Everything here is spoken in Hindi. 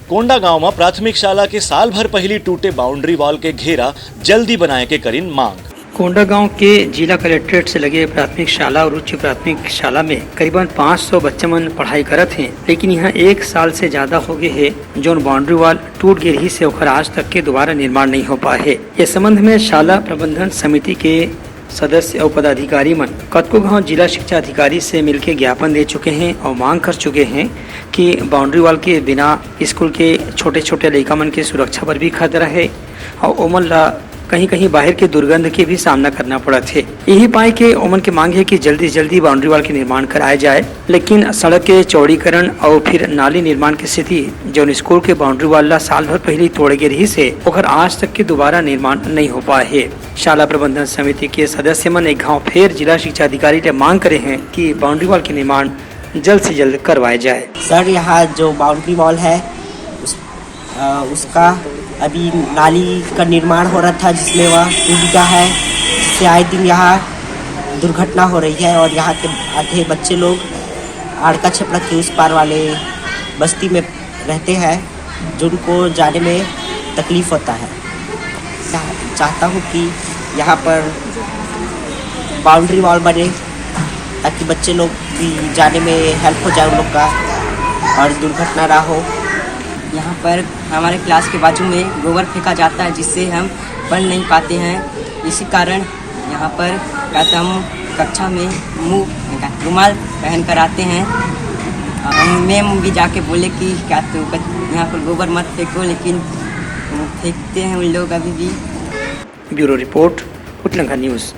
कोंडागांव में प्राथमिक शाला के साल भर पहली टूटे बाउंड्री वॉल के घेरा जल्दी बनाए के करीन मांग। कोंडागांव के जिला कलेक्ट्रेट से लगे प्राथमिक शाला और उच्च प्राथमिक शाला में करीबन 500 बच्चे मन पढ़ाई करत हैं, लेकिन यहाँ 1 साल से ज्यादा हो गए है जो बाउंड्री वॉल टूट गई रही से ओकर आज तक के दोबारा निर्माण नहीं हो पाए है। इस संबंध में शाला प्रबंधन समिति के सदस्य और पदाधिकारी मन कतको गाँव जिला शिक्षा अधिकारी से मिलकर ज्ञापन दे चुके हैं और मांग कर चुके हैं कि बाउंड्री वॉल के बिना स्कूल के छोटे छोटे लड़का मन के सुरक्षा पर भी खतरा है और ओमन ला कहीं कहीं बाहर के दुर्गंध के भी सामना करना पड़ा थे। यही पाए के ओमन के मांग है कि जल्दी से जल्दी बाउंड्री वॉल के निर्माण कराया जाए, लेकिन सड़क के चौड़ीकरण और फिर नाली निर्माण की स्थिति जो स्कूल के बाउंड्री वॉल ला साल भर पहले तोड़े गए रही से ओकर आज तक के दोबारा निर्माण नहीं हो पाए है। शाला प्रबंधन समिति के सदस्य मन एक गाँव फिर जिला शिक्षा अधिकारी से मांग करे हैं कि बाउंड्री वॉल के निर्माण जल्द से जल्द करवाया जाए। सर, यहाँ जो बाउंड्री वॉल है उसका अभी नाली का निर्माण हो रहा था जिसमें वह टूट गया है, जिससे आए दिन यहाँ दुर्घटना हो रही है और यहाँ के आधे बच्चे लोग आड़का छपड़ा के उस पार वाले बस्ती में रहते हैं जिनको जाने में तकलीफ़ होता है। चाहता हूँ कि यहाँ पर बाउंड्री वॉल बने ताकि बच्चे लोग भी जाने में हेल्प हो जाए उन लोग का और दुर्घटना ना हो। यहाँ पर हमारे क्लास के बाजू में गोबर फेंका जाता है जिससे हम पढ़ नहीं पाते हैं। इसी कारण यहाँ पर कहते हम कक्षा में मुँह रुमाल पहन कर आते हैं। हम मैम भी जाके बोले कि क्या तो यहाँ पर गोबर मत फेंको, लेकिन फेंकते हैं उन लोग अभी भी। ब्यूरो रिपोर्ट, उटलंगा न्यूज़।